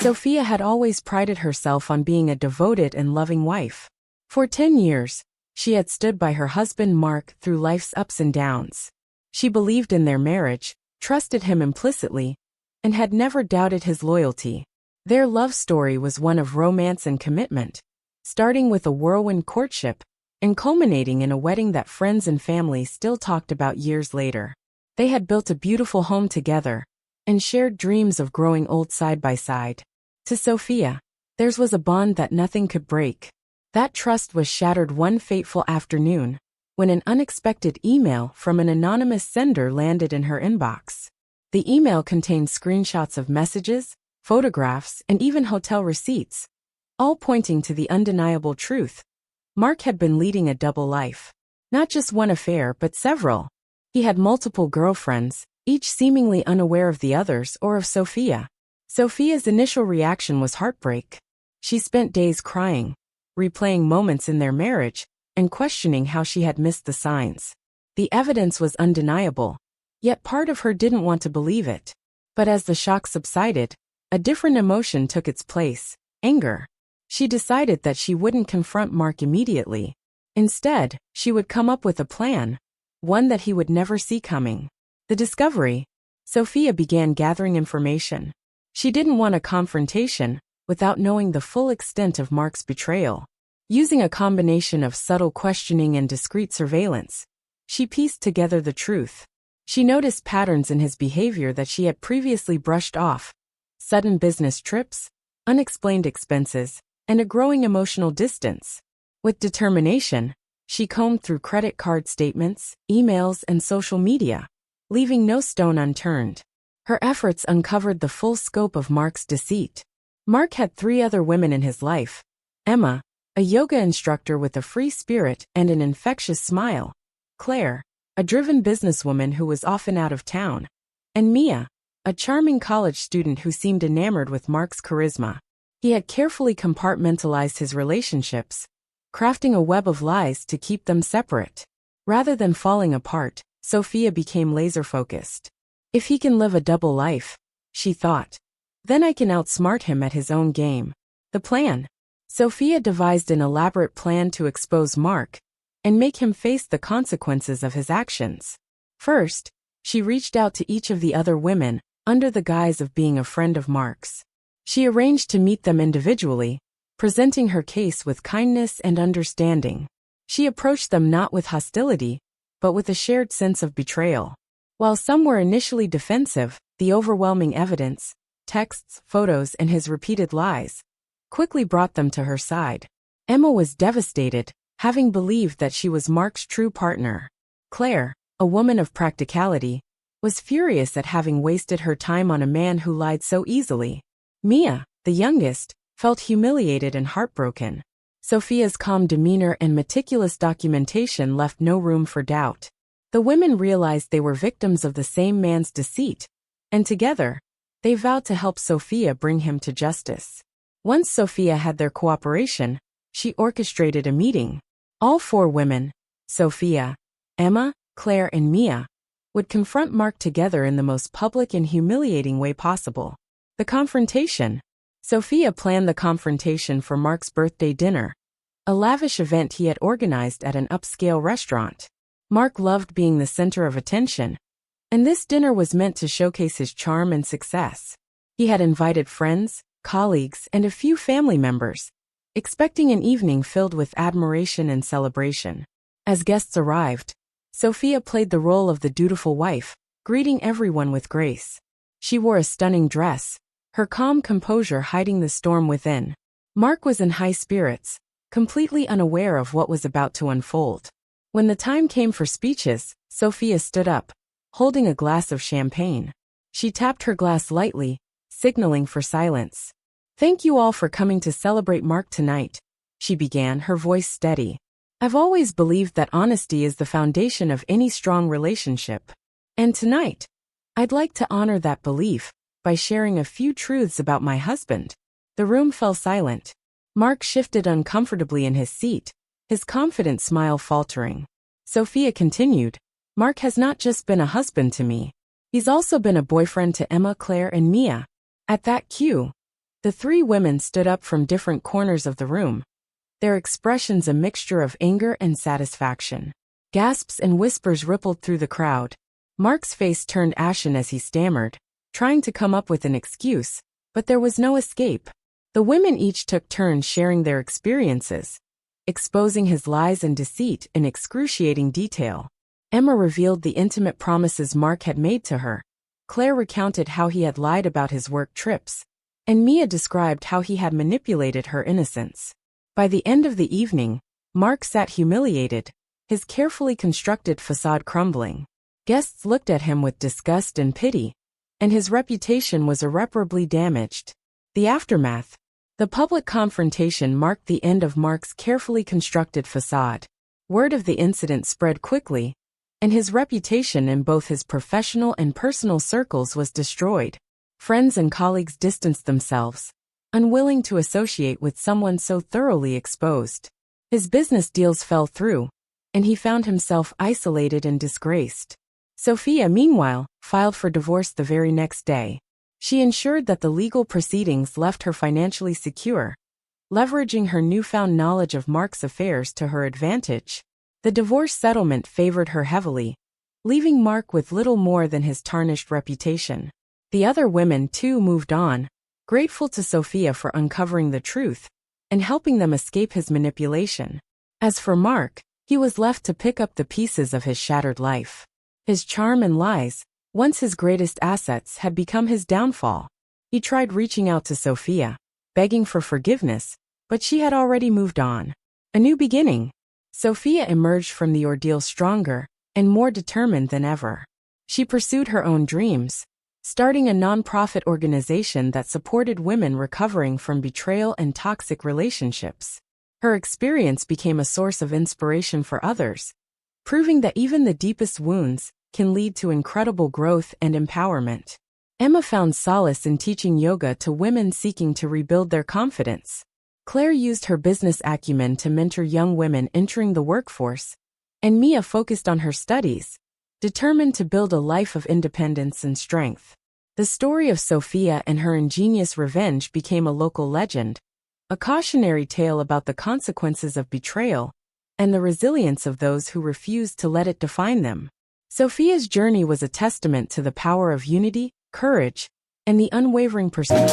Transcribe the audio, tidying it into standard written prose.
Sophia had always prided herself on being a devoted and loving wife. For 10 years, she had stood by her husband Mark through life's ups and downs. She believed in their marriage, trusted him implicitly, and had never doubted his loyalty. Their love story was one of romance and commitment, starting with a whirlwind courtship and culminating in a wedding that friends and family still talked about years later. They had built a beautiful home together and shared dreams of growing old side by side. To Sophia, theirs was a bond that nothing could break. That trust was shattered one fateful afternoon when an unexpected email from an anonymous sender landed in her inbox. The email contained screenshots of messages, photographs, and even hotel receipts, all pointing to the undeniable truth. Mark had been leading a double life. Not just one affair, but several. He had multiple girlfriends, each seemingly unaware of the others or of Sophia. Sophia's initial reaction was heartbreak. She spent days crying, replaying moments in their marriage, and questioning how she had missed the signs. The evidence was undeniable, yet part of her didn't want to believe it. But as the shock subsided, a different emotion took its place: anger. She decided that she wouldn't confront Mark immediately. Instead, she would come up with a plan, one that he would never see coming. The discovery. Sophia began gathering information. She didn't want a confrontation without knowing the full extent of Mark's betrayal. Using a combination of subtle questioning and discreet surveillance, she pieced together the truth. She noticed patterns in his behavior that she had previously brushed off: sudden business trips, unexplained expenses, and a growing emotional distance. With determination, she combed through credit card statements, emails, and social media, leaving no stone unturned. Her efforts uncovered the full scope of Mark's deceit. Mark had 3 other women in his life: Emma, a yoga instructor with a free spirit and an infectious smile; Claire, a driven businesswoman who was often out of town; and Mia, a charming college student who seemed enamored with Mark's charisma. He had carefully compartmentalized his relationships, crafting a web of lies to keep them separate. Rather than falling apart, Sophia became laser-focused. If he can live a double life, she thought, then I can outsmart him at his own game. The plan. Sophia devised an elaborate plan to expose Mark and make him face the consequences of his actions. First, she reached out to each of the other women under the guise of being a friend of Mark's. She arranged to meet them individually, presenting her case with kindness and understanding. She approached them not with hostility, but with a shared sense of betrayal. While some were initially defensive, the overwhelming evidence, texts, photos, and his repeated lies, quickly brought them to her side. Emma was devastated, having believed that she was Mark's true partner. Claire, a woman of practicality, was furious at having wasted her time on a man who lied so easily. Mia, the youngest, felt humiliated and heartbroken. Sophia's calm demeanor and meticulous documentation left no room for doubt. The women realized they were victims of the same man's deceit, and together, they vowed to help Sophia bring him to justice. Once Sophia had their cooperation, she orchestrated a meeting. All 4 women, Sophia, Emma, Claire, and Mia, would confront Mark together in the most public and humiliating way possible. The confrontation. Sophia planned the confrontation for Mark's birthday dinner, a lavish event he had organized at an upscale restaurant. Mark loved being the center of attention, and this dinner was meant to showcase his charm and success. He had invited friends, colleagues, and a few family members, expecting an evening filled with admiration and celebration. As guests arrived, Sophia played the role of the dutiful wife, greeting everyone with grace. She wore a stunning dress, her calm composure hiding the storm within. Mark was in high spirits, completely unaware of what was about to unfold. When the time came for speeches, Sophia stood up, holding a glass of champagne. She tapped her glass lightly, signaling for silence. "Thank you all for coming to celebrate Mark tonight," she began, her voice steady. "I've always believed that honesty is the foundation of any strong relationship. And tonight, I'd like to honor that belief by sharing a few truths about my husband." The room fell silent. Mark shifted uncomfortably in his seat, his confident smile faltering. Sophia continued, "Mark has not just been a husband to me. He's also been a boyfriend to Emma, Claire, and Mia." At that cue, The three women stood up from different corners of the room, their expressions a mixture of anger and satisfaction. Gasps and whispers rippled through the crowd. Mark's face turned ashen as he stammered, trying to come up with an excuse, but there was no escape. The women each took turns sharing their experiences, exposing his lies and deceit in excruciating detail. Emma revealed the intimate promises Mark had made to her. Claire recounted how he had lied about his work trips, and Mia described how he had manipulated her innocence. By the end of the evening, Mark sat humiliated, his carefully constructed facade crumbling. Guests looked at him with disgust and pity, and his reputation was irreparably damaged. The aftermath. The public confrontation marked the end of Mark's carefully constructed facade. Word of the incident spread quickly, and his reputation in both his professional and personal circles was destroyed. Friends and colleagues distanced themselves, unwilling to associate with someone so thoroughly exposed. His business deals fell through, and he found himself isolated and disgraced. Sophia, meanwhile, filed for divorce the very next day. She ensured that the legal proceedings left her financially secure, leveraging her newfound knowledge of Mark's affairs to her advantage. The divorce settlement favored her heavily, leaving Mark with little more than his tarnished reputation. The other women, too, moved on, grateful to Sophia for uncovering the truth and helping them escape his manipulation. As for Mark, he was left to pick up the pieces of his shattered life. His charm and lies, once his greatest assets, had become his downfall. He tried reaching out to Sophia, begging for forgiveness, but she had already moved on. A new beginning. Sophia emerged from the ordeal stronger and more determined than ever. She pursued her own dreams, starting a non-profit organization that supported women recovering from betrayal and toxic relationships. Her experience became a source of inspiration for others, proving that even the deepest wounds can lead to incredible growth and empowerment. Emma found solace in teaching yoga to women seeking to rebuild their confidence. Claire used her business acumen to mentor young women entering the workforce, and Mia focused on her studies, determined to build a life of independence and strength. The story of Sophia and her ingenious revenge became a local legend, a cautionary tale about the consequences of betrayal and the resilience of those who refused to let it define them. Sophia's journey was a testament to the power of unity, courage, and the unwavering pursuit.